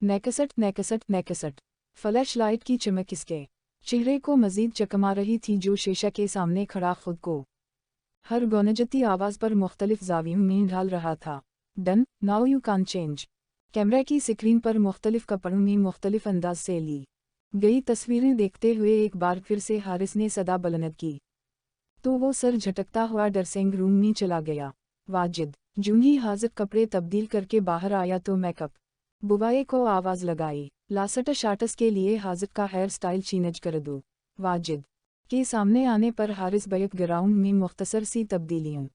नेकसट नेकसट नेकसट। Flash light की चमक इसके चेहरे को मजीद चकमा रही थी, जो शीशा के सामने खड़ा खुद को हर गौनजती आवाज़ पर मुख्तलिफ ज़ावियों में ढाल रहा था। Done, now you can change. Camera की स्क्रीन पर मुख्तलिफ कपड़ों में मुख्तलिफ अंदाज से ली गई तस्वीरें देखते हुए एक बार फिर से हारिस ने सदा बुलंद की, तो वो सर झटकता हुआ ड्रेसिंग रूम में चला गया। वाजिद जूं ही हाजिर कपड़े तब्दील करके बाहर आया तो मेकअप बुवाए को आवाज़ लगाई, लासट शाटस के लिए हाजिर का हेयर स्टाइल चेंज कर दो। वाजिद के सामने आने पर हारिस बैक ग्राउंड में मुख्तसर सी तब्दीलियां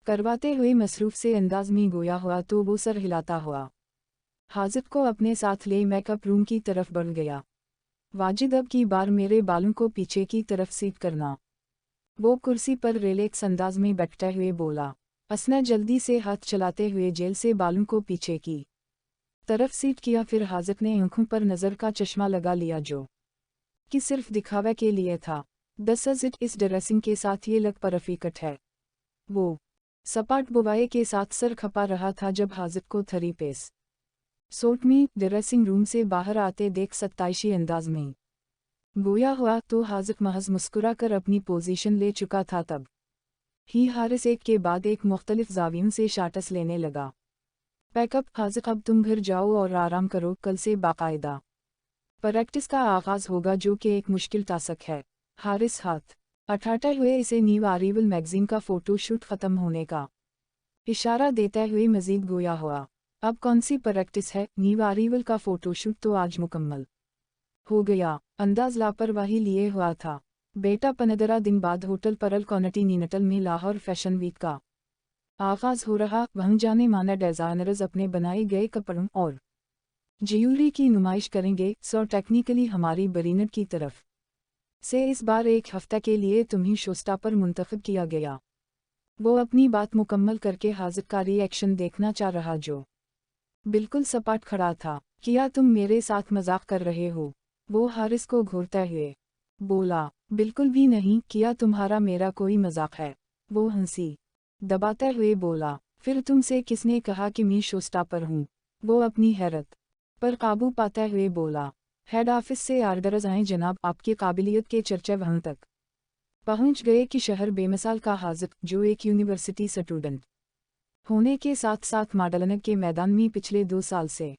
करवाते हुए मसरूफ से अंदाज में गोया हुआ तो वो सर हिलाता हुआ हाजिर को अपने साथ ले मेकअप रूम की तरफ बढ़ गया। वाजिद, अब की बार मेरे बालों को पीछे की तरफ सीट करना। वो कुर्सी पर रिलैक्स अंदाज में बैठते हुए बोला। असना जल्दी से हाथ चलाते हुए जेल से बालों को पीछे की तरफ सीट किया, फिर हाजिर ने आंखों पर नज़र का चश्मा लगा लिया जो कि सिर्फ दिखावे के लिए था। दसजिट इस ड्रेसिंग के साथ ये लग परफेक्ट है। वो सपाट बुवाए के साथ सर खपा रहा था जब हाजिर को थ्री पीस सूट में ड्रेसिंग रूम से बाहर आते देख सत्ताईशी अंदाज में गोया हुआ तो हाजिर महज मुस्कुरा कर अपनी पोजीशन ले चुका था। तब ही हारिस एक के बाद एक मुख्तलिफ ज़ावियों से शाटस लेने लगा। पैकअप हाजिर, अब तुम घर जाओ और आराम करो, कल से बाकायदा प्रैक्टिस का आगाज़ होगा, जो कि एक मुश्किल टास्क है। हारिस हाथ अठाते हुए इसे न्यू अराइवल मैगजीन का फ़ोटो शूट ख़त्म होने का इशारा देते हुए मज़ीद गोया हुआ। अब कौन सी प्रैक्टिस है, न्यू अराइवल का फ़ोटोशूट तो आज मुकम्मल हो गया। अंदाज लापरवाही लिए हुआ था। बेटा 15 दिन बाद होटल परल कॉन्टिनेंटल में लाहौर फैशन वीक का आगाज़ हो रहा। वहाँ जाने माना डिज़ाइनर्स अपने बनाए गए कपड़ों और ज्वेलरी की नुमाइश करेंगे। सो टेक्निकली हमारी बरीनट की तरफ से इस बार एक हफ्ते के लिए तुम्हें शोस्टॉपर मुंतखब किया गया। वो अपनी बात मुकम्मल करके हाजिर का रिएक्शन देखना चाह रहा, जो बिल्कुल सपाट खड़ा था। क्या तुम मेरे साथ मजाक कर रहे हो? वो हारिस को घूरते हुए बोला। बिल्कुल भी नहीं, क्या तुम्हारा मेरा कोई मजाक है? वो हंसी दबाते हुए बोला। फिर तुमसे किसने कहा कि मैं शोस्टॉपर हूँ? वो अपनी हैरत पर काबू पाते हुए बोला। हेड ऑफिस से आर्डर्स आए जनाब, आपकी काबिलियत के चर्चे वहाँ तक पहुँच गए कि शहर बेमिसाल का हाजिर, जो एक यूनिवर्सिटी स्टूडेंट होने के साथ साथ मॉडलिंग के मैदान में पिछले 2 साल से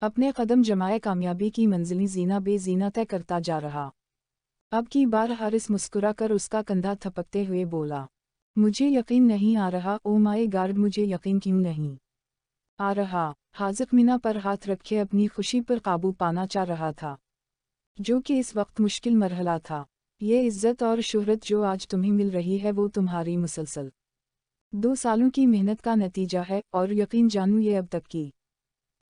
अपने कदम जमाए कामयाबी की मंजिलें जीना बेजीना तय करता जा रहा। अब की बार हारिस मुस्कुरा कर उसका कंधा थपकते हुए बोला। मुझे यकीन नहीं आ रहा, ओ माय गॉड, मुझे यकीन क्यों नहीं आ रहा? हाजिर मीना पर हाथ रखे अपनी खुशी पर काबू पाना चाह रहा था, जो कि इस वक्त मुश्किल मरहला था। ये इज्जत और शोहरत जो आज तुम्हें मिल रही है, वो तुम्हारी मुसलसल 2 सालों की मेहनत का नतीजा है, और यकीन जानू ये अब तक की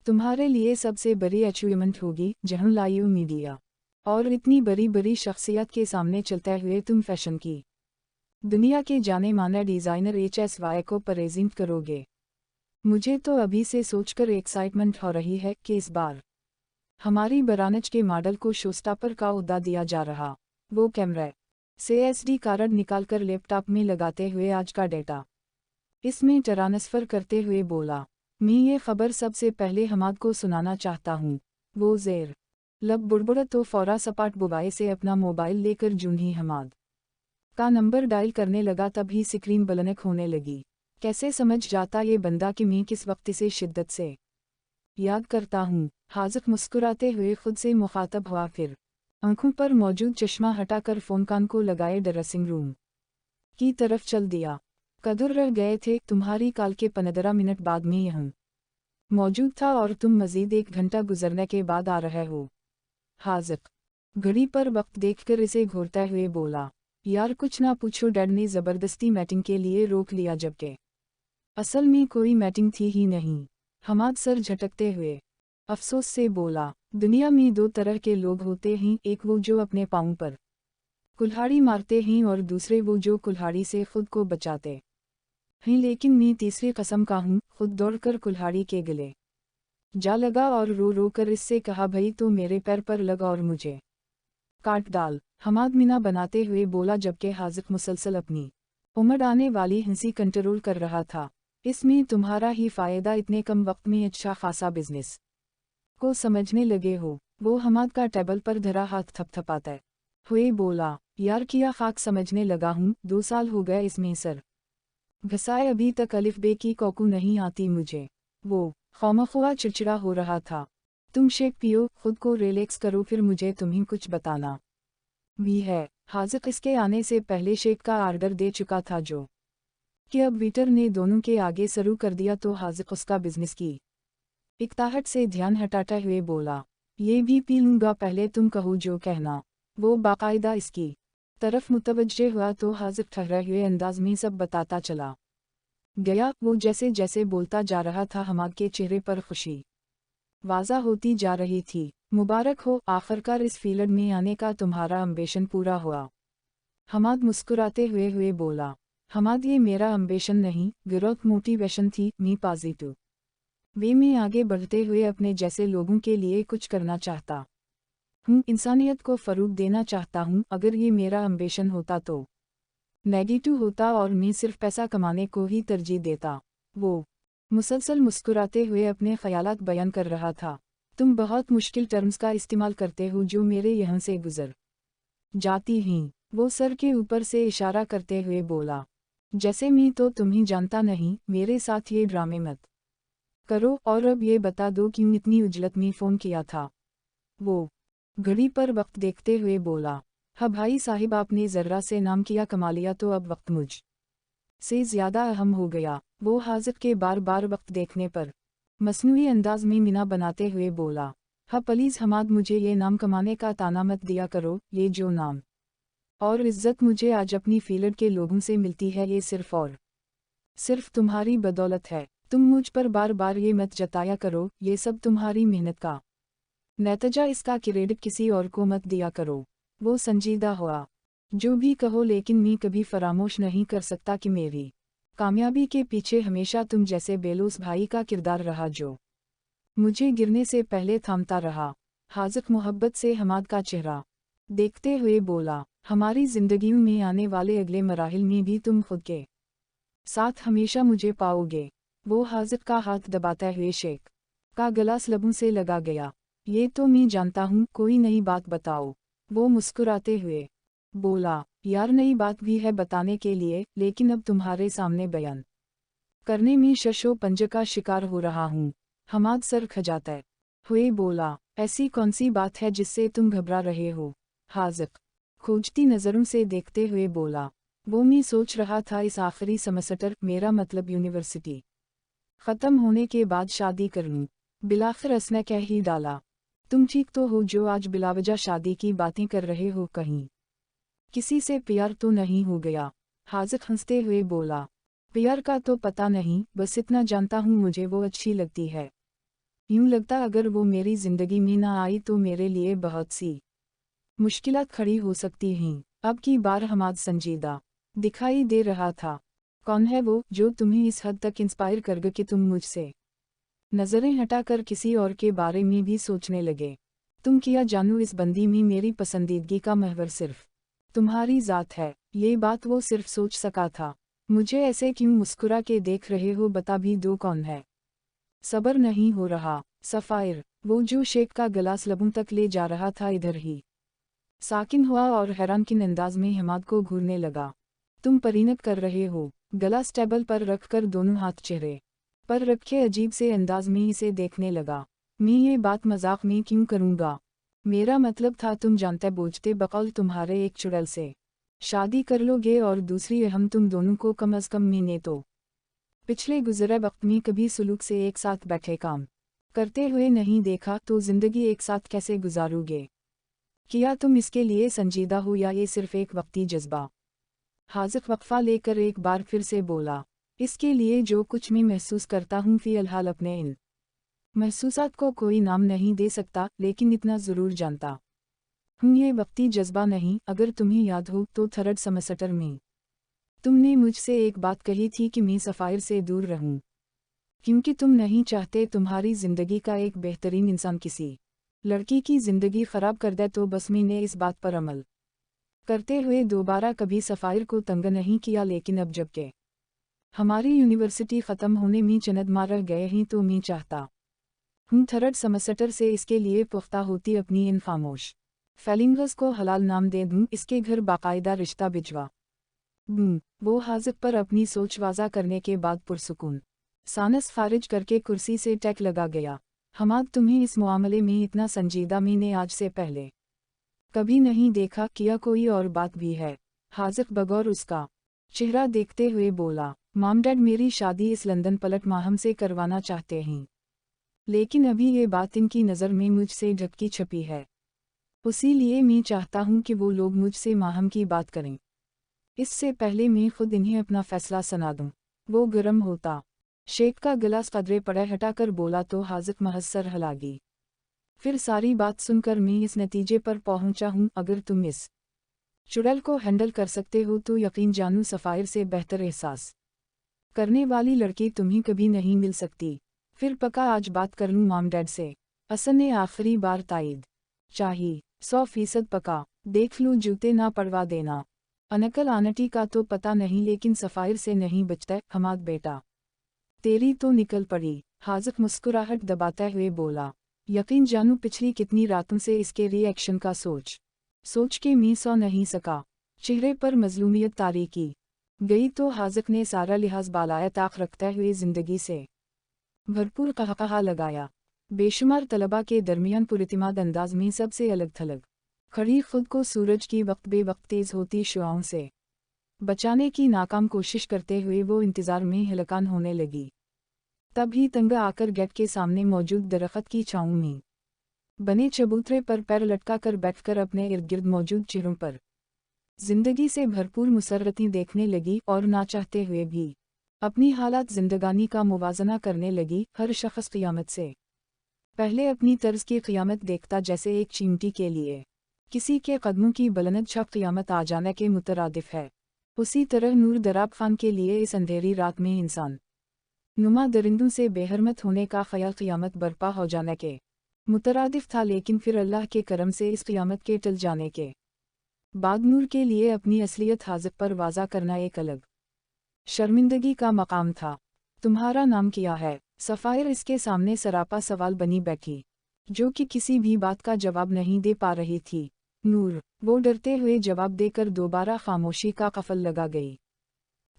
तुम्हारे लिए सबसे बड़ी अचीवमेंट होगी। जहां लाइव मीडिया और इतनी बड़ी बड़ी शख्सियत के सामने चलते हुए तुम फैशन की दुनिया के जाने माने डिज़ाइनर HSY को प्रेजेंट करोगे। मुझे तो अभी से सोचकर एक्साइटमेंट हो रही है कि इस बार हमारी बरानच के मॉडल को शोस्टॉपर का ओहदा दिया जा रहा। वो कैमरे से SD कार्ड निकालकर लैपटॉप में लगाते हुए आज का डेटा इसमें ट्रांसफ़र करते हुए बोला। मैं ये खबर सबसे पहले हमाद को सुनाना चाहता हूँ। वो ज़ेर लब बुड़बुड़ा तो फौरा सपाट बुवाए से अपना मोबाइल लेकर जूही हमाद का नंबर डायल करने लगा, तभी स्क्रीन बलनक होने लगी। कैसे समझ जाता ये बंदा कि मैं किस वक्त इसे शिद्दत से याद करता हूँ? हाजिर मुस्कुराते हुए खुद से मुखातब हुआ, फिर आंखों पर मौजूद चश्मा हटाकर फ़ोन कान को लगाए ड्रेसिंग रूम की तरफ चल दिया। कदर रह गए थे, तुम्हारी कॉल के 15 मिनट बाद में यहाँ मौजूद था और तुम मज़ीद 1 घंटा गुजरने के बाद आ रहे हो। हाजिर घड़ी पर वक्त देखकर इसे घूरते हुए बोला। यार कुछ ना पूछो, डैड ने ज़बरदस्ती मीटिंग के लिए रोक लिया, जबकि असल में कोई मीटिंग थी ही नहीं। हमाद सर झटकते हुए अफसोस से बोला। दुनिया में 2 तरह के लोग होते हैं, एक वो जो अपने पाँव पर कुल्हाड़ी मारते हैं और दूसरे वो जो कुल्हाड़ी से खुद को बचाते हैं। लेकिन मैं तीसरी कसम का हूँ। खुद दौड़कर कुल्हाड़ी के गले जा लगा और रो रो कर इससे कहा, भई तो मेरे पैर पर लग और मुझे काट डाल। हमाद मीना बनाते हुए बोला, जबकि हाजिर मुसलसल अपनी उमड़ आने वाली हंसी कंट्रोल कर रहा था। इसमें तुम्हारा ही फ़ायदा, इतने कम वक्त में अच्छा खासा बिजनेस को समझने लगे हो? वो हमाद का टेबल पर धरा हाथ थपथपाते हुए बोला, यार क्या खाक समझने लगा हूँ, 2 साल हो गए इसमें सर घसाए, अभी तक अलिफ बे की कॉकू नहीं आती मुझे। वो खौमख्वा चिड़चिड़ा हो रहा था। तुम शेक पियो, खुद को रिलैक्स करो, फिर मुझे तुम्हें कुछ बताना भी है। हाजिक इसके आने से पहले शेक का आर्डर दे चुका था जो कि अब वेटर ने दोनों के आगे शुरू कर दिया तो हाजिक उसका बिजनेस की इकताहट से ध्यान हटाते हुए बोला, ये भी पी लूँगा, पहले तुम कहो जो कहना। वो बाकायदा इसकी तरफ मुतवज्जे हुआ तो हाजिक ठहरे हुए अंदाज में सब बताता चला गया। वो जैसे जैसे बोलता जा रहा था हमाद के चेहरे पर खुशी वाज़ा होती जा रही थी। मुबारक हो, आखिरकार इस फील्ड में आने का तुम्हारा अम्बिशन पूरा हुआ। हमाद मुस्कुराते हुए बोला, हमाद ये मेरा अम्बिशन नहीं, ग्रोथ मोटिवेशन थी, मी पॉजिटिव वे में आगे बढ़ते हुए अपने जैसे लोगों के लिए कुछ करना चाहता हूँ, इंसानियत को फ़रोग़ देना चाहता हूँ। अगर ये मेरा अम्बिशन होता तो नेगेटिव होता और मैं सिर्फ पैसा कमाने को ही तरजीह देता। वो मुसलसल मुस्कुराते हुए अपने ख़यालात बयान कर रहा था। तुम बहुत मुश्किल टर्म्स का इस्तेमाल करते हो जो मेरे यहाँ से गुजर जाती हैं। वो सर के ऊपर से इशारा करते हुए बोला, जैसे मैं तो तुम्हें जानता नहीं, मेरे साथ ये ड्रामे मत करो। और अब ये बता दो क्यों इतनी उजलत में फ़ोन किया था। वो घड़ी पर वक्त देखते हुए बोला, हाँ भाई साहिब, आपने ज़र्रा से नाम किया कमा लिया तो अब वक्त मुझ से ज़्यादा अहम हो गया। वो हाजिर के बार बार वक्त देखने पर मसनूई अंदाज में मिना बनाते हुए बोला, हाँ प्लीज़ हमाद, मुझे ये नाम कमाने का ताना मत दिया करो। ये जो नाम और इज़्ज़त मुझे आज अपनी फील्ड के लोगों से मिलती है, ये सिर्फ और सिर्फ तुम्हारी बदौलत है। तुम मुझ पर बार बार ये मत जताया करो, ये सब तुम्हारी मेहनत का नतीजा, इसका क्रेडिट किसी और को मत दिया करो। वो संजीदा हुआ, जो भी कहो, लेकिन मैं कभी फरामोश नहीं कर सकता कि मेरी कामयाबी के पीछे हमेशा तुम जैसे बेलूस भाई का किरदार रहा जो मुझे गिरने से पहले थामता रहा। हाजिक मोहब्बत से हमाद का चेहरा देखते हुए बोला, हमारी जिंदगियों में आने वाले अगले मराहिल में भी तुम खुद के साथ हमेशा मुझे पाओगे। वो हाजिक का हाथ दबाते हुए शेख का गिलास लबों से लगा गया। ये तो मैं जानता हूँ, कोई नई बात बताओ। वो मुस्कुराते हुए बोला, यार नई बात भी है बताने के लिए, लेकिन अब तुम्हारे सामने बयान करने में शशो पंज का शिकार हो रहा हूँ। हमाद सर खजाते हुए बोला, ऐसी कौन सी बात है जिससे तुम घबरा रहे हो? हाजिक खोजती नज़रों से देखते हुए बोला, वो मैं सोच रहा था इस आखिरी सेमेस्टर, मेरा मतलब यूनिवर्सिटी ख़त्म होने के बाद शादी कर लूँ। बिलाखिर उसने कह ही डाला, तुम ठीक तो हो जो आज बिलावजा शादी की बातें कर रहे हो? कहीं किसी से प्यार तो नहीं हो गया? हाजिक हंसते हुए बोला, प्यार का तो पता नहीं, बस इतना जानता हूँ मुझे वो अच्छी लगती है। यूँ लगता अगर वो मेरी ज़िंदगी में ना आई तो मेरे लिए बहुत सी मुश्किलात खड़ी हो सकती हैं। अब की बार हमाद संजीदा दिखाई दे रहा था। कौन है वो जो तुम्हें इस हद तक इंस्पायर कर गया कि तुम मुझसे नज़रें हटाकर किसी और के बारे में भी सोचने लगे? तुम क्या जानू, इस बंदी में मेरी पसंदीदगी का महवर सिर्फ तुम्हारी ज़ात है। ये बात वो सिर्फ सोच सका था। मुझे ऐसे क्यों मुस्कुरा के देख रहे हो, बता भी दो कौन है? सब्र नहीं हो रहा। सफ़ायर, वो जो शेख का गिलास लबों तक ले जा रहा था, इधर ही साकिन हुआ और हैरानकिन अंदाज में हमाद को घूरने लगा। तुम परिणत कर रहे हो? गिलास टेबल पर रखकर दोनों हाथ चेहरे पर रखे अजीब से अंदाज में इसे देखने लगा। मैं ये बात मजाक में क्यों करूँगा? मेरा मतलब था तुम जानते बूझते बकौल तुम्हारे एक चुड़ैल से शादी कर लोगे, और दूसरी अहम, तुम दोनों को कम अज़ कम मैंने तो पिछले गुज़रे वक्त में कभी सुलूक से एक साथ बैठे काम करते हुए नहीं देखा, तो ज़िंदगी एक साथ कैसे गुजारोगे? क्या तुम इसके लिए संजीदा हो या ये सिर्फ एक वक्ती जज्बा? हाजिक वक्फा लेकर एक बार फिर से बोला, इसके लिए जो कुछ मैं महसूस करता हूँ फ़िलहाल अपने इन महसूसात को कोई नाम नहीं दे सकता, लेकिन इतना ज़रूर जानता हूँ ये वक्ती जज्बा नहीं। अगर तुम्हें याद हो तो थर्ड सेमेस्टर में तुमने मुझसे एक बात कही थी कि मैं सफ़ायर से दूर रहूँ, क्योंकि तुम नहीं चाहते तुम्हारी ज़िंदगी का एक बेहतरीन इंसान किसी लड़की की ज़िंदगी ख़राब कर दे। तो बस मैंने इस बात पर अमल करते हुए दोबारा कभी सफ़ायर को तंग नहीं किया, लेकिन अब जबकि हमारी यूनिवर्सिटी ख़त्म होने में चंद माह रह गए हैं तो मैं चाहता हूँ थर्ड सेमेस्टर से इसके लिए पुख्ता होती अपनी इन खामोश फैलिंग्स को हलाल नाम दे दूँ, इसके घर बाकायदा रिश्ता भिजवा दूँ। वो हाजिब पर अपनी सोच वाज़ा करने के बाद पुरसुकून सानस खारिज करके कुर्सी से टेक लगा गया। हमाद, तुम्हें इस मामले में इतना संजीदा मैंने आज से पहले कभी नहीं देखा। किया कोई और बात भी है? हाजिब बगौर उसका चेहरा देखते हुए बोला, मॉम डैड मेरी शादी इस लंदन पलट माहम से करवाना चाहते हैं, लेकिन अभी ये बात इनकी नज़र में मुझसे ढकी छपी है। उसी लिए मैं चाहता हूँ कि वो लोग मुझसे माहम की बात करें, इससे पहले मैं खुद इन्हें अपना फैसला सुना दूँ। वो गर्म होता शेख का गिलास कदरे पड़े हटाकर बोला तो हाजिब महज सर हिलागी। फिर सारी बात सुनकर मैं इस नतीजे पर पहुंचा हूँ, अगर तुम इस चुड़ैल को हैंडल कर सकते हो तो यकीन जानू सफ़ायर से बेहतर एहसास करने वाली लड़की तुम्हें कभी नहीं मिल सकती। फिर पक्का आज बात कर लूँ मॉम डैड से। असन ने आखिरी बार तायद चाहिए। 100% पक्का। देख लूँ जूते ना पड़वा देना। अनकल आंटी का तो पता नहीं, लेकिन सफ़ायर से नहीं बचता। हमाद बेटा तेरी तो निकल पड़ी। हाजिब मुस्कुराहट दबाते हुए बोला, यकीन जानू पिछली कितनी रातों से इसके रिएक्शन का सोच के मैं सो नहीं सका। चेहरे पर मजलूमियत तारी की गई तो हाजिब ने सारा लिहाज बालाया ताक रखते हुए जिंदगी से भरपूर कहकहा लगाया। बेशुमार तलबा के दरमियान पुरइतिमाद अंदाज में सबसे अलग थलग खड़ी खुद को सूरज की वक्त बे वक्त तेज होती शुआओं से बचाने की नाकाम कोशिश करते हुए वो इंतज़ार में हलकान होने लगी। तभी तंगा आकर गेट के सामने मौजूद दरख्त की छाँव में बने चबूतरे पर पैर लटका कर बैठकर अपने इर्द गिर्द मौजूद चेहरों पर जिंदगी से भरपूर मुसर्रतें देखने लगी और ना चाहते हुए भी अपनी हालात जिंदगानी का मुवाजना करने लगी। हर शख्स क़ियामत से पहले अपनी तर्ज की क़ियामत देखता, जैसे एक चींटी के लिए किसी के कदमों की बुलंद छप क़ियामत आ जाने के मुतरादिफ है। उसी तरह नूर दराब खान के लिए इस अंधेरी रात में इंसान नुमा दरिंदों से बेहरमत होने का ख्याल क़ियामत बर्पा हो जाने के मुतरादिफ था। लेकिन फिर अल्लाह के करम से इस क़ियामत के टल जाने के बाद नूर के लिए अपनी असलियत हाजिब पर वाज़ा करना एक अलग शर्मिंदगी का मकाम था। तुम्हारा नाम क्या है? सफ़ायर इसके सामने सरापा सवाल बनी बैठी, जो कि किसी भी बात का जवाब नहीं दे पा रही थी। नूर, वो डरते हुए जवाब देकर दोबारा खामोशी का कफल लगा गई।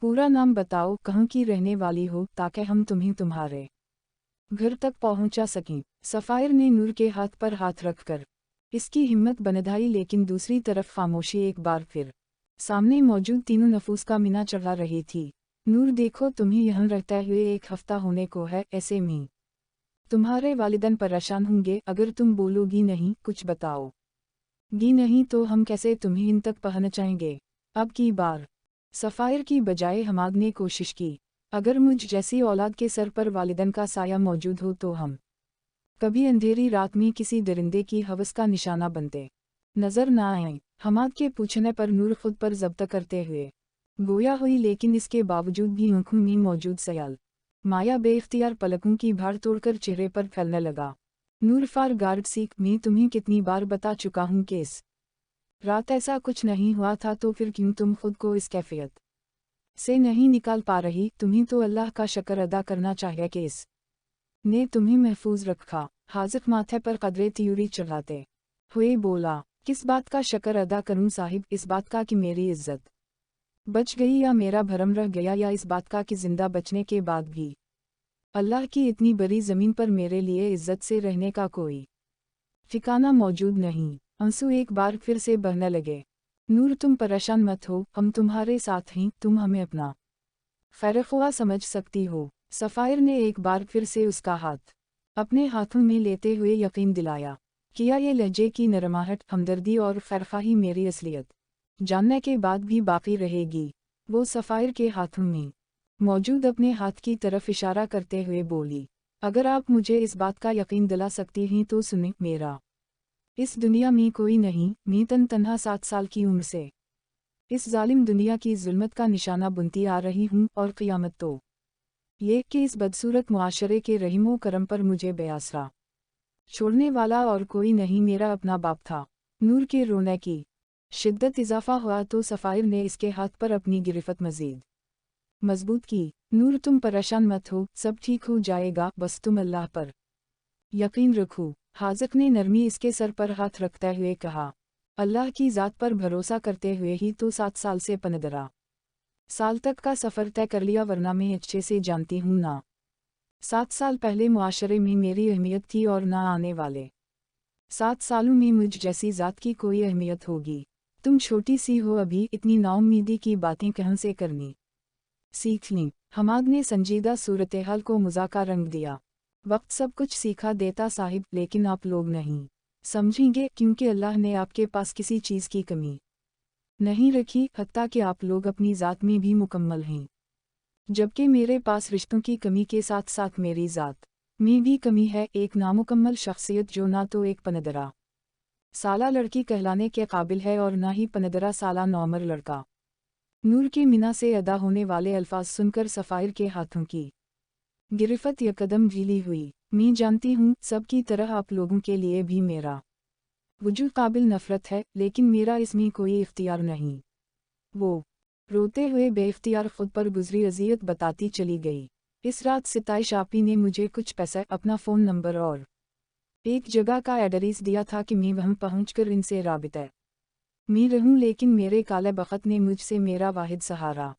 पूरा नाम बताओ, कहाँ की रहने वाली हो, ताकि हम तुम्हें तुम्हारे घर तक पहुंचा सकें। सफ़ायर ने नूर के हाथ पर हाथ रखकर इसकी हिम्मत बनधाई, लेकिन दूसरी तरफ खामोशी एक बार फिर सामने मौजूद तीनों नफूस का मीना चढ़ा रही थी। नूर देखो, तुम्हें यहाँ रहते हुए 1 हफ्ता होने को है। ऐसे में तुम्हारे वालिदैन परेशान होंगे अगर तुम बोलोगी नहीं, कुछ बताओगी नहीं तो हम कैसे तुम्हें इन तक पहुंचाएंगे। अब की बार सफ़ायर की बजाय हमाद ने कोशिश की, अगर मुझ जैसी औलाद के सर पर वालिदैन का साया मौजूद हो तो हम कभी अंधेरी रात में किसी दरिंदे की हवस का निशाना बनते नजर ना आए। हमाद के पूछने पर नूर खुद पर ज़ब्त करते हुए गोया हुई, लेकिन इसके बावजूद भी आँखों में मौजूद सयाल माया बेख्तियार पलकों की भार तोड़कर चेहरे पर फैलने लगा। नूर फॉर गार्ड सीख, मैं तुम्हें कितनी बार बता चुका हूँ कि इस रात ऐसा कुछ नहीं हुआ था, तो फिर क्यों तुम खुद को इस कैफियत से नहीं निकाल पा रही? तुम्हें तो अल्लाह का शुक्र अदा करना चाहिए कि इस ने तुम्हें महफूज रखा। हाजिब माथे पर कदरे त्यूरी चढ़ाते हुए बोला, किस बात का शुक्र अदा करूं साहिब? इस बात का कि मेरी इज्जत बच गई, या मेरा भरम रह गया, या इस बात का कि जिंदा बचने के बाद भी अल्लाह की इतनी बड़ी ज़मीन पर मेरे लिए इज्जत से रहने का कोई ठिकाना मौजूद नहीं। आंसू एक बार फिर से बहने लगे। नूर, तुम परेशान मत हो, हम तुम्हारे साथ हैं, तुम हमें अपना खैरख्वाह समझ सकती हो। सफ़ायर ने एक बार फिर से उसका हाथ अपने हाथों में लेते हुए यकीन दिलाया। किया ये लहजे की नरमाहट, हमदर्दी और खैरख्वाही मेरी असलियत जानने के बाद भी बाकी रहेगी। वो सफ़ायर के हाथों में मौजूद अपने हाथ की तरफ इशारा करते हुए बोली, अगर आप मुझे इस बात का यकीन दिला सकती हैं तो सुने, मेरा इस दुनिया में कोई नहीं, मैं तन्हा 7 साल की उम्र से इस जालिम दुनिया की जुल्मत का निशाना बुनती आ रही हूँ, और क़ियामत तो ये कि इस बदसूरत मुआशरे के रहीमो करम पर मुझे बेआसरा छोड़ने वाला और कोई नहीं, मेरा अपना बाप था। नूर के रोने की शिद्दत इजाफा हुआ तो सफ़ायर ने इसके हाथ पर अपनी गिरफ्त मज़ीद मजबूत की। नूर, तुम परेशान मत हो, सब ठीक हो जाएगा, बस तुम अल्लाह पर यकीन रखूं। हाजिक ने नरमी इसके सर पर हाथ रखते हुए कहा। अल्लाह की ज़ात पर भरोसा करते हुए ही तो 7 साल से पंद्रह साल तक का सफ़र तय कर लिया, वरना मैं अच्छे से जानती हूँ ना 7 साल पहले मुआशरे में मेरी अहमियत थी और ना आने वाले 7 सालों में मुझ जैसी ज़ात की कोई अहमियत होगी। तुम छोटी सी हो अभी, इतनी नाउम्मीदी की बातें कहाँ से करनी सीख ली। हमाद ने संजीदा सूरत-ए-हाल को मज़ाक का रंग दिया। वक्त सब कुछ सीखा देता साहिब, लेकिन आप लोग नहीं समझेंगे, क्योंकि अल्लाह ने आपके पास किसी चीज़ की कमी नहीं रखी, हत्ता कि आप लोग अपनी ज़ात में भी मुकम्मल हैं, जबकि मेरे पास रिश्तों की कमी के साथ साथ मेरी ज़ात में भी कमी है। एक नामुकम्मल शख्सियत जो ना तो एक 15 साला लड़की कहलाने के काबिल है और ना ही 15 साला नौमर लड़का। नूर के मिना से अदा होने वाले अल्फाज सुनकर सफ़ायर के हाथों की गिरफ्त यकदम ढीली हुई। मैं जानती हूँ सब की तरह आप लोगों के लिए भी मेरा वजूद काबिल नफ़रत है, लेकिन मेरा इसमें कोई इख्तियार नहीं। वो रोते हुए बेइख्तियार खुद पर गुजरी अज़ियत बताती चली गई। इस रात सिताइश आपी ने मुझे कुछ पैसे, अपना फ़ोन नंबर और एक जगह का एड्रेस दिया था कि मैं वहाँ पहुँचकर इनसे राबिता में रहूँ, लेकिन मेरे काले बख़त ने मुझसे मेरा वाहिद सहारा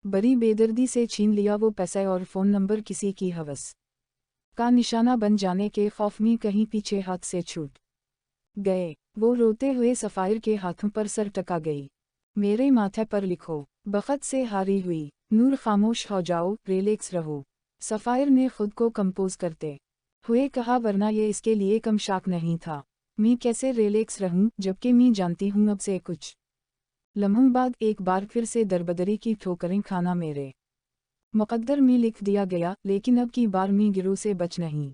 बड़ी बेदर्दी से छीन लिया। वो पैसे और फ़ोन नंबर किसी की हवस का निशाना बन जाने के खौफ में कहीं पीछे हाथ से छूट गए। वो रोते हुए सफ़ायर के हाथों पर सर टका गई। मेरे माथे पर लिखो। बख़त से हारी हुई। नूर खामोश हो जाओ, रिलैक्स रहो, सफ़ायर ने खुद को कंपोज करते हुए कहा, वरना ये इसके लिए कम शाक नहीं था। मैं कैसे रिलैक्स रहूं, जबकि मैं जानती हूँ अब से कुछ लम्हों बाद एक बार फिर से दरबदरी की ठोकरें खाना मेरे मुक़द्दर में लिख दिया गया, लेकिन अब की बार मैं गिरोह से बच नहीं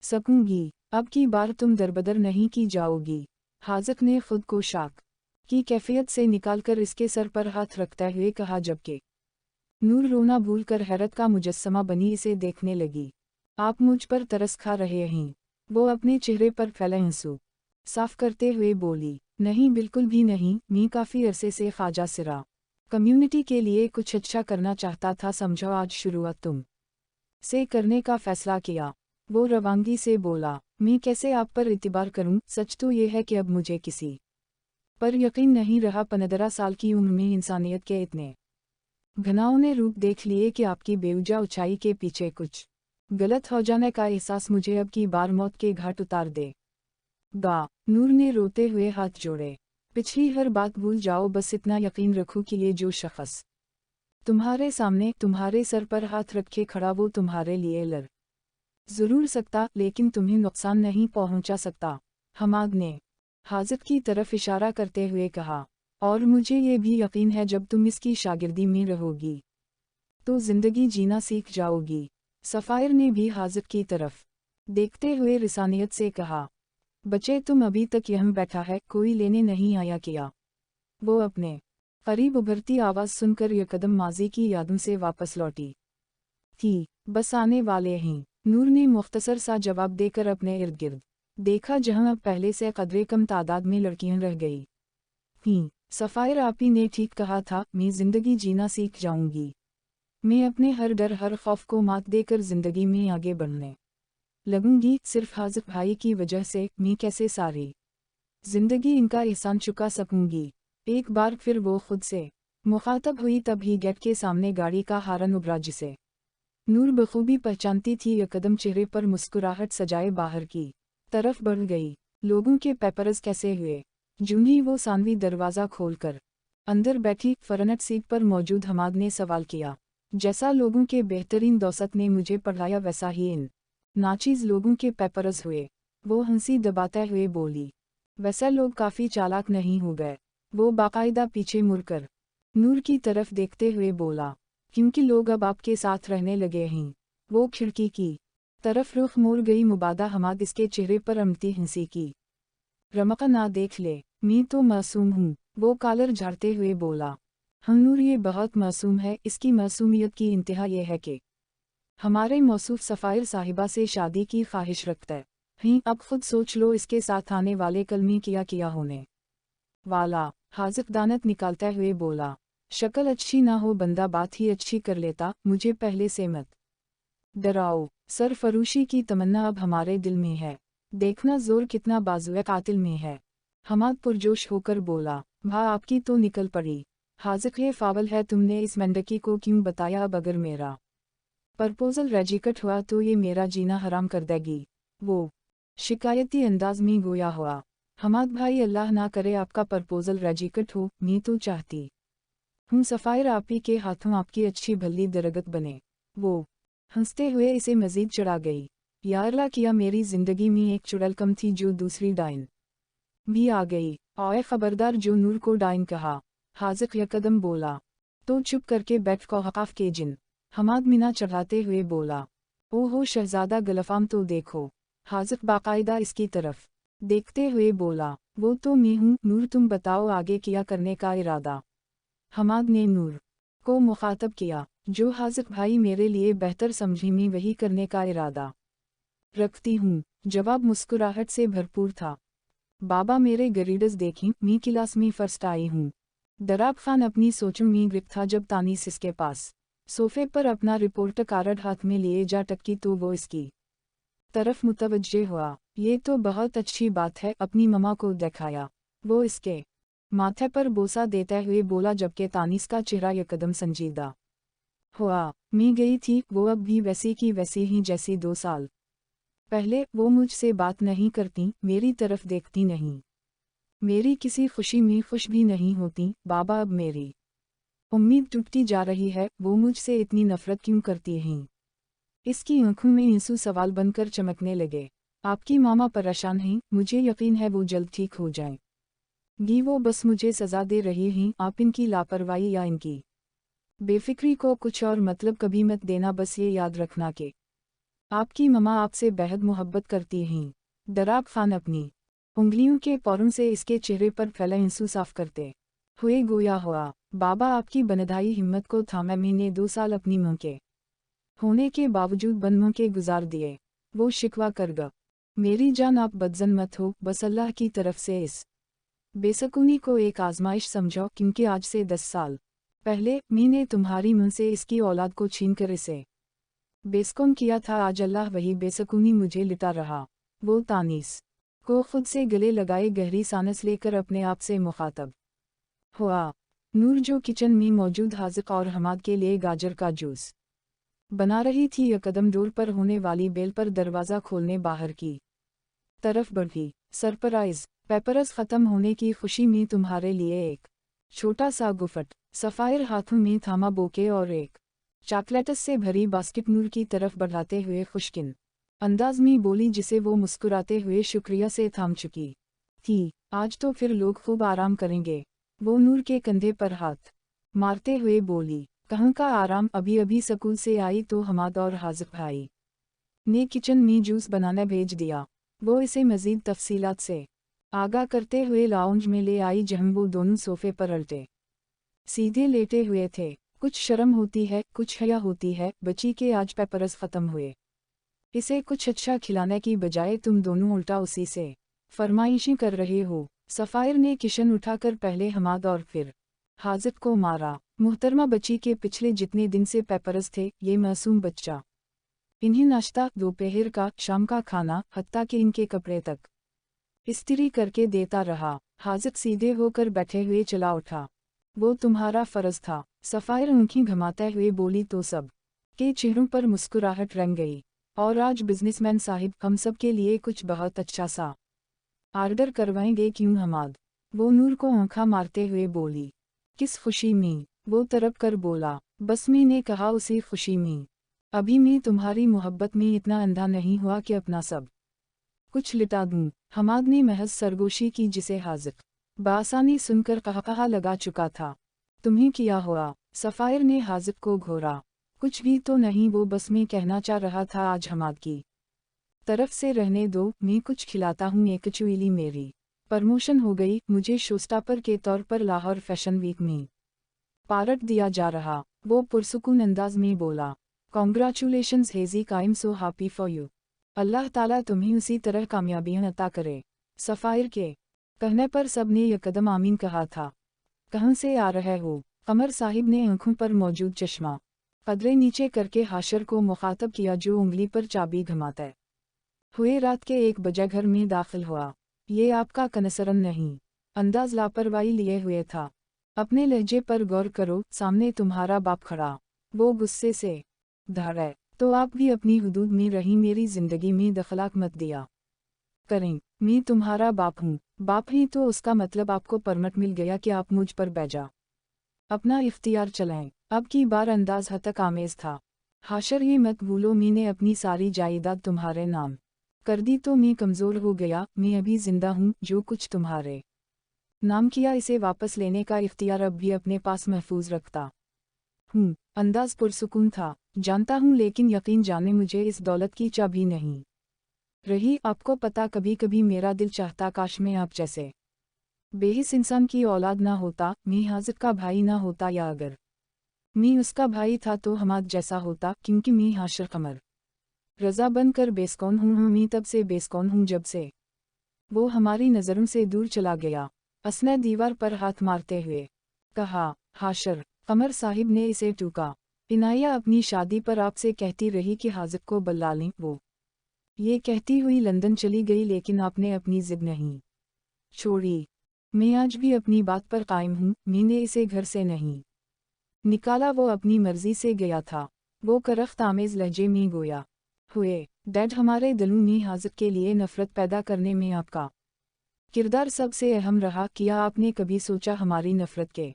सकूंगी। अब की बार तुम दरबदर नहीं की जाओगी। हाजिक ने खुद को शाक की कैफियत से निकालकर इसके सर पर हाथ रखते हुए कहा, जबकि नूर रोना भूलकर हैरत का मुजस्समा बनी इसे देखने लगी। आप मुझ पर तरस खा रहे हैं? वो अपने चेहरे पर फैले आंसू साफ करते हुए बोली। नहीं, बिल्कुल भी नहीं। मैं काफ़ी अरसे से ख्वाजा सिरा कम्युनिटी के लिए कुछ अच्छा करना चाहता था, समझो आज शुरुआत तुम से करने का फ़ैसला किया। वो रवानगी से बोला, मैं कैसे आप पर इतिबार करूं? सच तो ये है कि अब मुझे किसी पर यकीन नहीं रहा। 15 साल की उम्र में इंसानियत के इतने घनाओने रूप देख लिए कि आपकी बेवजह ऊंचाई के पीछे कुछ गलत हो जाने का एहसास मुझे अब की बार मौत के घाट उतार दे गा। नूर ने रोते हुए हाथ जोड़े। पिछली हर बात भूल जाओ, बस इतना यकीन रखो कि ये जो शख्स तुम्हारे सामने तुम्हारे सर पर हाथ रखे खड़ा, वो तुम्हारे लिए लड़ ज़रूर सकता, लेकिन तुम्हें नुकसान नहीं पहुंचा सकता। हमाद ने हाजिक की तरफ इशारा करते हुए कहा, और मुझे ये भी यकीन है जब तुम इसकी शागिर्दी में रहोगी तो ज़िंदगी जीना सीख जाओगी। सफ़ायर ने भी हाजिक की तरफ देखते हुए रिसानियत से कहा, बच्चे तुम अभी तक यहाँ बैठा है, कोई लेने नहीं आया क्या? वो अपने करीब उभरती आवाज़ सुनकर यकदम माजी की यादों से वापस लौटी थी। बस आने वाले हैं, नूर ने मुख्तसर सा जवाब देकर अपने इर्द गिर्द देखा, जहां अब पहले से कदरे कम तादाद में लड़कियां रह गई थीं। सफ़ायर आपी ने ठीक कहा था, मैं ज़िंदगी जीना सीख जाऊंगी। मैं अपने हर डर हर खौफ को मात देकर ज़िंदगी में आगे बढ़ने लगूंगी। सिर्फ हाजिक भाई की वजह से मैं कैसे सारी ज़िंदगी इनका एहसान चुका सकूंगी। एक बार फिर वो खुद से मुखातब हुई, तभी गेट के सामने गाड़ी का हारन उभरा, जिसे नूर बखूबी पहचानती थी। यकदम चेहरे पर मुस्कुराहट सजाए बाहर की तरफ बढ़ गई। लोगों के पेपर्स कैसे हुए? जूं ही वो सानवी दरवाज़ा खोलकर अंदर बैठी फ्रंट सीट पर मौजूद हमाद ने सवाल किया। जैसा लोगों के बेहतरीन दोस्त ने मुझे पढ़ाया, वैसा ही इन नाचीज़ लोगों के पेपर्स हुए। वो हंसी दबाते हुए बोली, वैसे लोग काफ़ी चालाक नहीं हो गए? वो बाकायदा पीछे मुड़कर नूर की तरफ देखते हुए बोला, क्योंकि लोग अब आपके साथ रहने लगे हैं। वो खिड़की की तरफ रुख मोड़ गई। मुबादा हमाद इसके चेहरे पर अमती हंसी की रमक ना देख ले, मैं तो मासूम हूँ। वो कॉलर झाड़ते हुए बोला, हम नूर ये बहुत मासूम है। इसकी मासूमियत की इंतहा ये है कि हमारे मौसूफ सफ़ायर साहिबा से शादी की ख्वाहिश रखता है। अब खुद सोच लो, इसके साथ आने वाले कल में क्या होने वाला। हाजिक दानत निकालते हुए बोला, शक्ल अच्छी ना हो बंदा बात ही अच्छी कर लेता, मुझे पहले से मत डराओ। सरफरोशी की तमन्ना अब हमारे दिल में है, देखना जोर कितना बाजुए कातिल में है। हमाद पुरजोश होकर बोला, भा आपकी तो निकल पड़ी। हाजिक ये फावल है, तुमने इस मेंढकी को क्यों बताया? अब अगर मेरा प्रपोजल रेजिकट हुआ तो ये मेरा जीना हराम कर देगी। वो शिकायती अंदाज में गोया हुआ। हमाद भाई, अल्लाह ना करे आपका प्रपोजल रेजिकट हो, मैं तो चाहती हूँ सफ़ायर आप ही के हाथों आपकी अच्छी भली दरगत बने। वो हंसते हुए इसे मजीद चढ़ा गई। यारला किया, मेरी जिंदगी में एक चुड़ैल कम थी जो दूसरी डाइन भी आ गई। ओए खबरदार, जो नूर को डाइन कहा। हाजिक यकदम बोला, तो चुप करके बैठ को हकाफ के जिन। हमाद मीना चढ़ाते हुए बोला, ओहो शहजादा गलफाम तो देखो। हाजिक बाकायदा इसकी तरफ देखते हुए बोला, वो तो मैं हूँ नूर, तुम बताओ आगे क्या करने का इरादा। हमाद ने नूर को मुखातब किया, जो हाजिक भाई मेरे लिए बेहतर समझी, मैं वही करने का इरादा रखती हूँ। जवाब मुस्कुराहट से भरपूर था। बाबा मेरे गरीडस देखें, मी क्लास में फर्स्ट आई हूँ। दराब खान अपनी सोचों में ग्रिप था जब तानीस इसके पास सोफे पर अपना रिपोर्ट कार्ड हाथ में लिए जा टकी तो वो इसकी तरफ मुतवज्जे हुआ। ये तो बहुत अच्छी बात है, अपनी ममा को दिखाया। वो इसके माथे पर बोसा देते हुए बोला, जबकि तानीस का चेहरा यकदम संजीदा हुआ। मैं गई थी, वो अब भी वैसी की वैसी ही जैसी 2 साल पहले। वो मुझसे बात नहीं करती, मेरी तरफ देखती नहीं, मेरी किसी खुशी में खुश भी नहीं होती। बाबा, अब मेरी उम्मीद टूटती जा रही है, वो मुझसे इतनी नफरत क्यों करती हैं? इसकी आंखों में आंसू सवाल बनकर चमकने लगे। आपकी मामा परेशान हैं, मुझे यकीन है वो जल्द ठीक हो जाएंगी। वो बस मुझे सजा दे रही हैं, आप इनकी लापरवाही या इनकी बेफिक्री को कुछ और मतलब कभी मत देना। बस ये याद रखना कि आपकी ममा आपसे बेहद मोहब्बत करती हैं। दराब खान अपनी उंगलियों के पौरों से इसके चेहरे पर फैला आंसू साफ करते हुए गोया हुआ। बाबा, आपकी बनधाई हिम्मत को थामा, मैंने 2 साल अपनी मां के होने के बावजूद बनमों के गुजार दिए। वो शिकवा कर ग, मेरी जान आप बदजन मत हो, बस अल्लाह की तरफ से इस बेसकूनी को एक आजमाइश समझो, क्योंकि आज से 10 साल पहले मैंने तुम्हारी मुंह से इसकी औलाद को छीन कर इसे बेसकून किया था। आज अल्लाह वही बेसकूनी मुझे लिटा रहा। वो तानीस को खुद से गले लगाए गहरी सांस लेकर अपने आप से मुखातब हुआ। नूर, जो किचन में मौजूद हाजिक और हमाद के लिए गाजर का जूस बना रही थी, यकदम डोर पर होने वाली बेल पर दरवाज़ा खोलने बाहर की तरफ बढ़ी। सरप्राइज, पेपर्स ख़त्म होने की खुशी में तुम्हारे लिए एक छोटा सा गुफट। सफ़ायर हाथों में थामा बोके और एक चॉकलेट्स से भरी बास्केट नूर की तरफ बढ़ाते हुए खुशकिन अंदाज में बोली, जिसे वो मुस्कुराते हुए शुक्रिया से थाम चुकी थी। आज तो फिर लोग खूब आराम करेंगे। वो नूर के कंधे पर हाथ मारते हुए बोली, कहाँ का आराम, अभी अभी स्कूल से आई तो हमाद और हाजिक भाई ने किचन में जूस बनाने भेज दिया। वो इसे मज़ीद तफसीलात से आगाह करते हुए लाउंज में ले आई, जहाँ वो दोनों सोफे पर उल्टे सीधे लेटे हुए थे। कुछ शर्म होती है, कुछ हया होती है बच्ची के, आज पेपर्स ख़त्म हुए, इसे कुछ अच्छा खिलाने की बजाय तुम दोनों उल्टा उसी से फरमाइशें कर रहे हो। सफ़ायर ने किशन उठाकर पहले हमाद और फिर हाजिक को मारा। मुहतरमा बच्ची के पिछले जितने दिन से पेपर्स थे, ये मासूम बच्चा इन्हें नाश्ता, दोपहर का, शाम का खाना, हत्ता कि इनके कपड़े तक इस्त्री करके देता रहा। हाजिक सीधे होकर बैठे हुए चला उठा। वो तुम्हारा फ़र्ज था। सफ़ायर आंखें घुमाते हुए बोली तो सब के चेहरों पर मुस्कुराहट रंग गई। और आज बिजनेसमैन साहिब, हम सब के लिए कुछ बहुत अच्छा सा आर्डर करवाएंगे क्यों हमाद? वो नूर को आंखा मारते हुए बोली। किस खुशी में? वो तरप कर बोला, बस मैंने कहा उसी खुशी में। अभी मैं तुम्हारी मोहब्बत में इतना अंधा नहीं हुआ कि अपना सब कुछ लिटा दूं। हमाद ने महज सरगोशी की, जिसे हाजिक बासानी सुनकर कहा लगा चुका था। तुम्हें किया हुआ? सफ़ायर ने हाजिक को घोरा। कुछ भी तो नहीं, वो बस मैं कहना चाह रहा था आज हमाद की तरफ से रहने दो, मैं कुछ खिलाता हूँ। एक चुईली, मेरी प्रमोशन हो गई, मुझे शोस्टॉपर के तौर पर लाहौर फैशन वीक में पार्ट दिया जा रहा। वो पुरसुकून अंदाज में बोला, कॉन्ग्रेचुलेशंस हेजी, I am so happy for you. Allah ताला तुम्हें उसी तरह कामयाबियां अता करे। सफ़ायर के कहने पर सब ने यकदम आमीन कहा था। कहाँ से आ रहे हो? कमर साहिब ने आंखों पर मौजूद चश्मा कदरे नीचे करके हाशर को मुखातब किया जो उंगली पर चाबी घुमाता है। हुए रात के 1 बजे घर में दाखिल हुआ। ये आपका कनसरन नहीं, अंदाज लापरवाही लिए हुए था। अपने लहजे पर गौर करो, सामने तुम्हारा बाप खड़ा। वो गुस्से से धड़े, तो आप भी अपनी हुदूद में रही, मेरी जिंदगी में दखलाक मत दिया करें। मैं तुम्हारा बाप हूँ। बाप ही तो उसका मतलब आपको परमिट मिल गया कि आप मुझ पर बैजा अपना इख्तियार चलाएं। अब की बार अंदाज हद तक आमेज था। हाशर ये मत भूलो, मैंने अपनी सारी जायदाद तुम्हारे नाम कर दी तो मैं कमज़ोर हो गया। मैं अभी जिंदा हूँ, जो कुछ तुम्हारे नाम किया इसे वापस लेने का इख्तियार अब भी अपने पास महफूज रखता हूँ। अंदाज पुरसुकून था। जानता हूँ, लेकिन यकीन जाने मुझे इस दौलत की चाबी नहीं रही। आपको पता, कभी कभी मेरा दिल चाहता काश मैं आप जैसे बेहिस इंसान की औलाद ना होता। मैं हाजिर का भाई ना होता, या अगर मैं उसका भाई था तो हमाद जैसा होता, क्योंकि मैं हाशर कमर रजा बनकर बेस्कौन हूँ। मैं तब से बेस्कौन हूँ जब से वो हमारी नज़रों से दूर चला गया। असने दीवार पर हाथ मारते हुए कहा, हाशर। कमर साहिब ने इसे टूका। इनाया अपनी शादी पर आपसे कहती रही कि हाजिर को बुला लें। वो ये कहती हुई लंदन चली गई, लेकिन आपने अपनी जिद नहीं छोड़ी। मैं आज भी अपनी बात पर कायम हूँ। मैंने इसे घर से नहीं निकाला, वो अपनी मर्जी से गया था। वो करख्त आमेज लहजे में गोया हुए, डैड, हमारे दिलों में हाजिर के लिए नफरत पैदा करने में आपका किरदार सबसे अहम रहा। किया आपने कभी सोचा हमारी नफरत के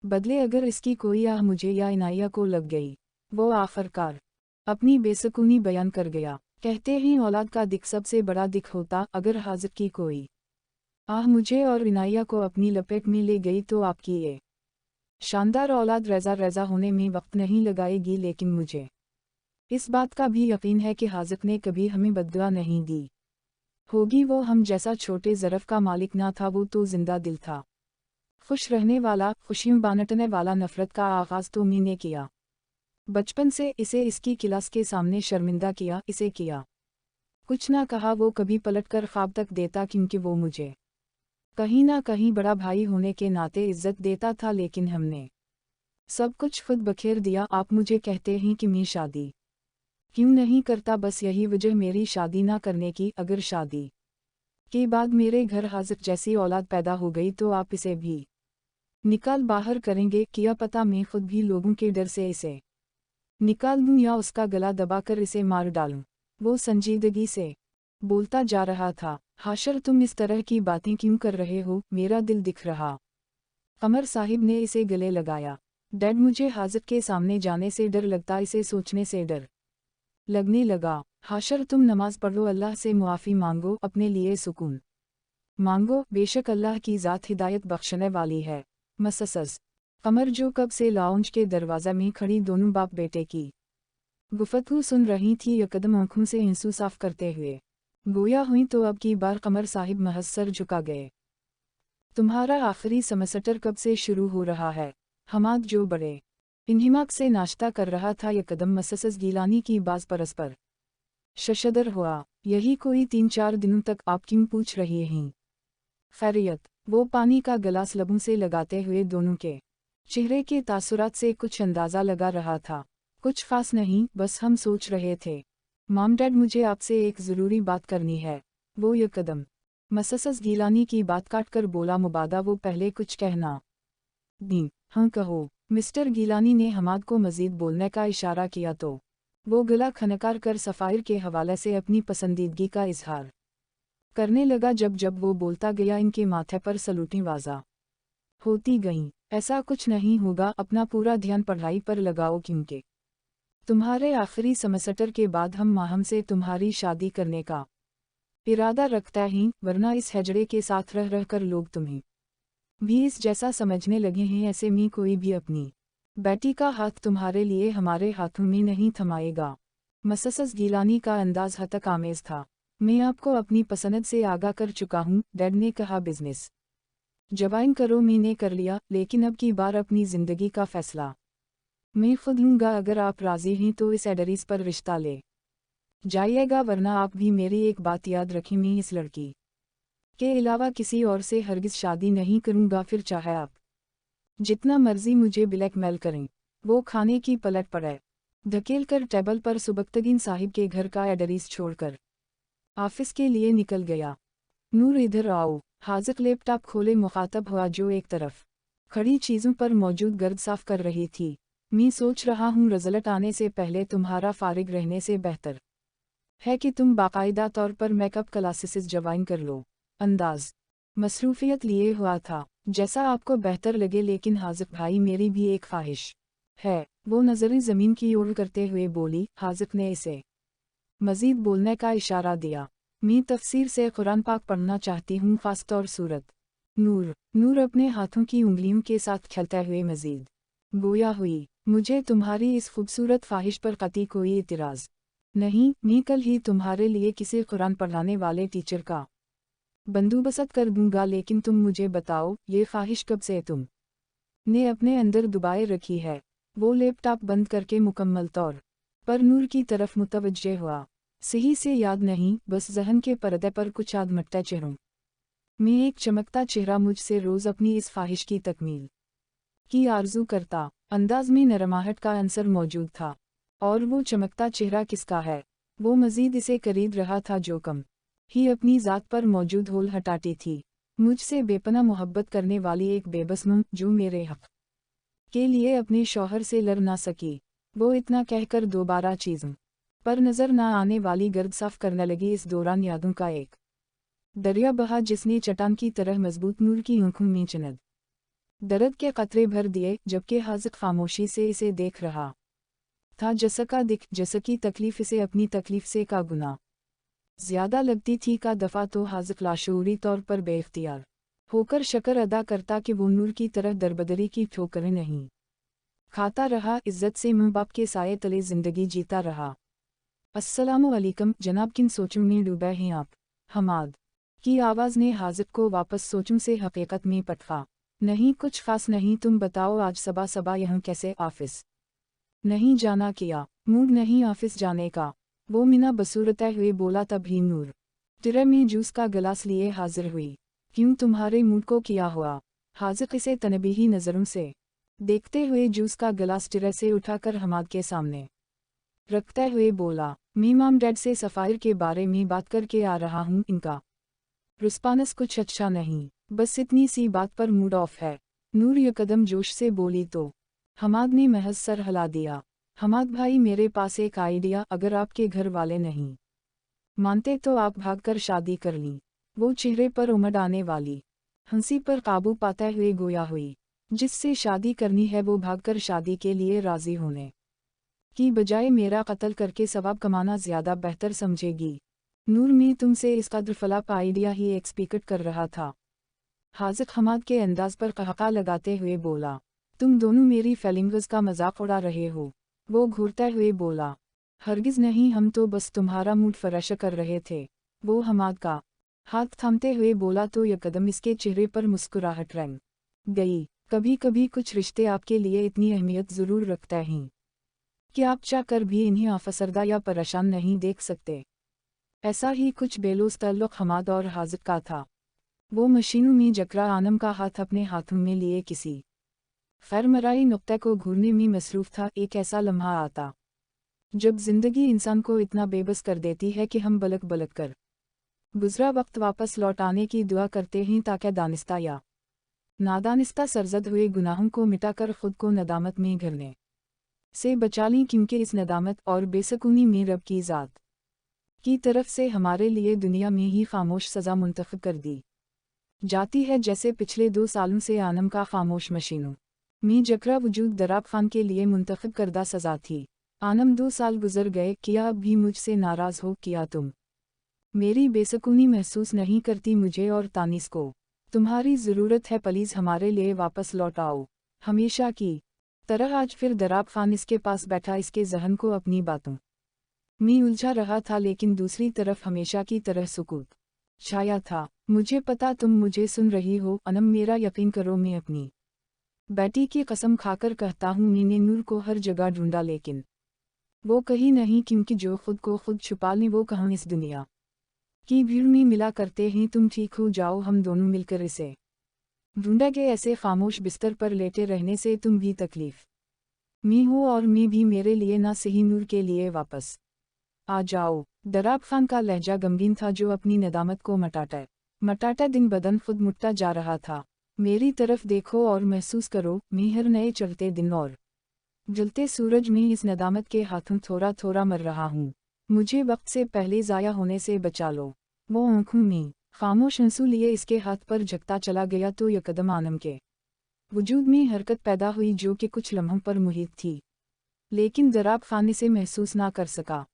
बदले अगर इसकी कोई आह मुझे या इनाया को लग गई? वो आखिरकार अपनी बेसुकूनी बयान कर गया। कहते ही औलाद का दिख सबसे बड़ा दिख होता। अगर हाजिर की कोई आह मुझे और इनाया को अपनी लपेट में ले गई तो आपकी ये शानदार औलाद रज़ा रज़ा होने में वक्त नहीं लगाएगी। लेकिन मुझे इस बात का भी यकीन है कि हाजिर ने कभी हमें बद्दुआ नहीं दी होगी। वो हम जैसा छोटे ज़रफ़ का मालिक ना था, वो तो जिंदा दिल था, खुश रहने वाला, खुशियों बांटने वाला। नफ़रत का आगाज़ तो मैंने किया बचपन से। इसे इसकी क्लास के सामने शर्मिंदा किया, इसे किया कुछ ना कहा। वो कभी पलट कर ख्वाब तक देता, क्योंकि वो मुझे कहीं ना कहीं बड़ा भाई होने के नाते इज्जत देता था। लेकिन हमने सब कुछ खुद बखेर दिया। आप मुझे कहते हैं कि मैं शादी क्यों नहीं करता, बस यही वजह मेरी शादी ना करने की। अगर शादी के बाद मेरे घर हाजिर जैसी औलाद पैदा हो गई तो आप इसे भी निकाल बाहर करेंगे। क्या पता मैं खुद भी लोगों के डर से इसे निकाल दूं या उसका गला दबाकर इसे मार डालूं। वो संजीदगी से बोलता जा रहा था। हाशर, तुम इस तरह की बातें क्यों कर रहे हो? मेरा दिल दिख रहा। कमर साहिब ने इसे गले लगाया। डैड, मुझे हाजिर के सामने जाने से डर लगता, इसे सोचने से डर लगने लगा। हाशर, तुम नमाज पढ़ो, अल्लाह से मुआफ़ी मांगो, अपने लिए सुकून मांगो। बेशक अल्लाह की ज़ात हिदायत बख्शने वाली है। मससस कमर, जो कब से लाउंज के दरवाज़ा में खड़ी दोनों बाप बेटे की गुफ्तगू सुन रही थी, यकदम आँखों से आंसू साफ करते हुए गोया हुई तो अब की बार कमर साहिब महज सर झुका गए। तुम्हारा आखिरी सेमेस्टर कब से शुरू हो रहा है? हमाद, जो बड़े इन्हिमाक से नाश्ता कर रहा था, यकदम मससस गिलानी की बाज परस्पर शशदर हुआ। यही कोई 3-4 दिनों तक आप क्यों पूछ रही हैं? खैरियत? वो पानी का गिलास लबों से लगाते हुए दोनों के चेहरे के तासुरात से कुछ अंदाज़ा लगा रहा था। कुछ खास नहीं, बस हम सोच रहे थे। मॉम डैड, मुझे आपसे एक ज़रूरी बात करनी है। वो यकदम मससस गिलानी की बात काट कर बोला, मुबादा, वो पहले कुछ कहना दी। हाँ कहो। मिस्टर गिलानी ने हमाद को मज़ीद बोलने का इशारा किया तो वो गला खनकार कर सफ़ायर के हवाले से अपनी पसंदीदगी का इजहार करने लगा। जब जब वो बोलता गया, इनके माथे पर सलूटें वाज़ा होती गईं। ऐसा कुछ नहीं होगा, अपना पूरा ध्यान पढ़ाई पर लगाओ, क्योंकि तुम्हारे आखिरी सेमेस्टर के बाद हम माहम से तुम्हारी शादी करने का इरादा रखता हैं, वरना इस हजड़े के साथ रह रह कर लोग तुम्हें भी इस जैसा समझने लगे हैं। ऐसे में कोई भी अपनी बेटी का हाथ तुम्हारे लिए हमारे हाथों में नहीं थमाएगा। मससस गिलानी का अंदाज हद तक आमेज था। मैं आपको अपनी पसंद से आगाह कर चुका हूँ, डैड ने कहा। बिजनेस जवाइन करो, मैंने कर लिया, लेकिन अब की बार अपनी ज़िंदगी का फैसला मैं खुद लूँगा। अगर आप राज़ी हैं तो इस एड्रेस पर रिश्ता ले जाइएगा, वरना आप भी मेरी एक बात याद रखें, मैं इस लड़की के अलावा किसी और से हरगिज़ शादी नहीं करूँगा। फिर चाहे आप जितना मर्जी मुझे ब्लैकमेल करें। वो खाने की पलट पड़े, धकेल कर टेबल पर सुबक्तगीन साहिब के घर का एड्रेस छोड़कर ऑफिस के लिए निकल गया। नूर इधर आओ। हाजिक लैपटॉप खोले मुखातब हुआ जो एक तरफ खड़ी चीज़ों पर मौजूद गर्द साफ कर रही थी। मैं सोच रहा हूँ रिजल्ट आने से पहले तुम्हारा फारिग रहने से बेहतर है कि तुम बाकायदा तौर पर मेकअप क्लासेस ज्वाइन कर लो। अंदाज मसरूफियत लिए हुआ था। जैसा आपको बेहतर लगे, लेकिन हाजिक भाई मेरी भी एक ख्वाहिश है। वो नज़रें ज़मीन की ओर करते हुए बोली। हाजिक ने इसे मज़ीद बोलने का इशारा दिया। मैं तफसीर से कुरान पाक पढ़ना चाहती हूँ, खास तौर सूरत नूर अपने हाथों की उंगलियों के साथ खेलते हुए मज़ीद गोया हुई। मुझे तुम्हारी इस खूबसूरत ख्वाहिश पर कतई कोई इतराज़ नहीं। मैं कल ही तुम्हारे लिए किसी कुरान पढ़ाने वाले टीचर का बंदोबस्त कर दूंगा, लेकिन तुम मुझे बताओ ये ख्वाहिश कब से तुम ने अपने अंदर दबाए रखी है। वो लैपटॉप बंद करके मुकम्मल तौर पर नूर की तरफ मुतवज्जे हुआ। सही से याद नहीं, बस जहन के पर्दे पर कुछ आदमटता चेहरों में एक चमकता चेहरा मुझसे रोज़ अपनी इस ख्वाहिश की तकमील की आरजू करता। अंदाज में नरमाहट का अंसर मौजूद था। और वो चमकता चेहरा किसका है? वो मज़ीद इसे खरीद रहा था जो कम ही अपनी ज़ात पर मौजूद होल हटाती थी। मुझसे बेपना मोहब्बत करने वाली एक बेबस मुम जो मेरे हक़ के लिए अपने शौहर से लड़ ना सकी। वो इतना कहकर दोबारा चीज़ों पर नज़र ना आने वाली गर्द साफ करने लगी। इस दौरान यादों का एक दरिया बहा जिसने चट्टान की तरह मजबूत नूर की आंखों में चनद दर्द के कतरे भर दिए, जबकि हाजिक खामोशी से इसे देख रहा था। जसका दिख जसकी तकलीफ इसे अपनी तकलीफ से का गुना ज्यादा लगती थी। का दफ़ा तो हाजिक लाशूरी तौर पर बेख्तियार होकर शक्र अदा करता कि वो नूर की तरह दरबदरी की ठोकरें नहीं खाता रहा। इज्जत से माँ बाप के साये तले जिंदगी जीता रहा। अस्सलामु अलैकुम जनाब, किन सोचों में डूबे हैं आप? हमाद की आवाज़ ने हाजिक को वापस सोचों से हकीकत में पटका। नहीं, कुछ खास नहीं। तुम बताओ, आज सबा सबा यहाँ कैसे? ऑफिस नहीं जाना किया? मूड नहीं ऑफिस जाने का? वो मिना बसूरते हुए बोला। तभी नूर टिरे में जूस का गिलास लिए हाजिर हुई। क्यों, तुम्हारे मूड को किया हुआ? हाजिक इसे तनबीही नज़रों से देखते हुए जूस का गिलास टिरे से उठाकर हमाद के सामने रखते हुए बोला। मैं मॉम डैड से सफ़ायर के बारे में बात करके आ रहा हूँ। इनका रिस्पॉन्स कुछ अच्छा नहीं, बस इतनी सी बात पर मूड ऑफ है। नूर यकदम जोश से बोली तो हमाद ने महज सर हिला दिया। हमाद भाई, मेरे पास एक आइडिया। अगर आपके घर वाले नहीं मानते तो आप भागकर शादी कर लीं। वो चेहरे पर उमड़ आने वाली हंसी पर काबू पाते हुए गोया हुई। जिससे शादी करनी है वो भागकर शादी के लिए राजी होने की बजाय मेरा कत्ल करके सवाब कमाना ज़्यादा बेहतर समझेगी। नूर, मैं तुमसे इस कद्र फलाप आइडिया ही एक्सपेक्ट कर रहा था। हाजिक हमाद के अंदाज पर कहका लगाते हुए बोला। तुम दोनों मेरी फीलिंग्स का मजाक उड़ा रहे हो? वो घूरते हुए बोला। हरगिज़ नहीं, हम तो बस तुम्हारा मूड फ्रेश कर रहे थे। वो हमाद का हाथ थामते हुए बोला तो यकदम इसके चेहरे पर मुस्कुराहट रंग गई। कभी कभी कुछ रिश्ते आपके लिए इतनी अहमियत ज़रूर रखते हैं कि आप चाहकर भी इन्हें अफसरदा या परेशान नहीं देख सकते। ऐसा ही कुछ बेलूस ताल्लुक़ हमाद और हाजिक का था। वो मशीनों में जकरा आनम का हाथ अपने हाथों में लिए किसी खैरमराई नुक्ते को घूरने में मसरूफ़ था। एक ऐसा लम्हा आता जब जिंदगी इंसान को इतना बेबस कर देती है कि हम बलक बलक कर गुजरा वक्त वापस लौट आने की दुआ करते हैं, ताकि दानिस्ता या नादानिस्ता सरजद हुए गुनाहों को मिटाकर खुद को नदामत में घिरने से बचा लें, क्योंकि इस नदामत और बेसकूनी में रब की ज़ात की तरफ से हमारे लिए दुनिया में ही खामोश सज़ा मुंतखब कर दी जाती है। जैसे पिछले 2 सालों से आनम का खामोश मशीनों में जकरा वजूद दराब खान के लिए मुंतखब करदा सज़ा थी। आनम 2 साल गुजर गए, क्या अब भी मुझसे नाराज़ हो? क्या तुम मेरी बेसकूनी महसूस नहीं करती? मुझे और तानिस को तुम्हारी ज़रूरत है। प्लीज़ हमारे लिए वापस लौट आओ। हमेशा की तरह आज फिर दराब खान इसके पास बैठा, इसके जहन को अपनी बातों में उलझा रहा था, लेकिन दूसरी तरफ हमेशा की तरह सुकूत छाया था। मुझे पता तुम मुझे सुन रही हो अनम, मेरा यकीन करो। मैं अपनी बेटी की कसम खाकर कहता हूँ, मैंने नूर को हर जगह ढूंढा, लेकिन वो कहीं नहीं, क्योंकि जो खुद को खुद छुपा लें वो कहाँ इस दुनिया की भीड़ में मिला करते हैं। तुम ठीक हो जाओ, हम दोनों मिलकर इसे ढूंढेंगे। ऐसे खामोश बिस्तर पर लेटे रहने से तुम भी तकलीफ मी हो और मी भी मेरे लिए ना सही नूर के लिए वापस आ जाओ। दराब खान का लहजा गमगीन था जो अपनी नदामत को मटाटा दिन बदन खुद मुटता जा रहा था। मेरी तरफ देखो और महसूस करो, मैं हर नए चढ़ते दिन और जलते सूरज में इस नदामत के हाथों थोड़ा थोड़ा मर रहा हूँ। मुझे वक्त से पहले ज़ाया होने से बचा लो। वो आंखों में खामोश आंसू लिए इसके हाथ पर झकता चला गया तो यकदम आनम के वजूद में हरकत पैदा हुई जो कि कुछ लम्हों पर मुहित थी, लेकिन दराब खान इसे महसूस ना कर सका।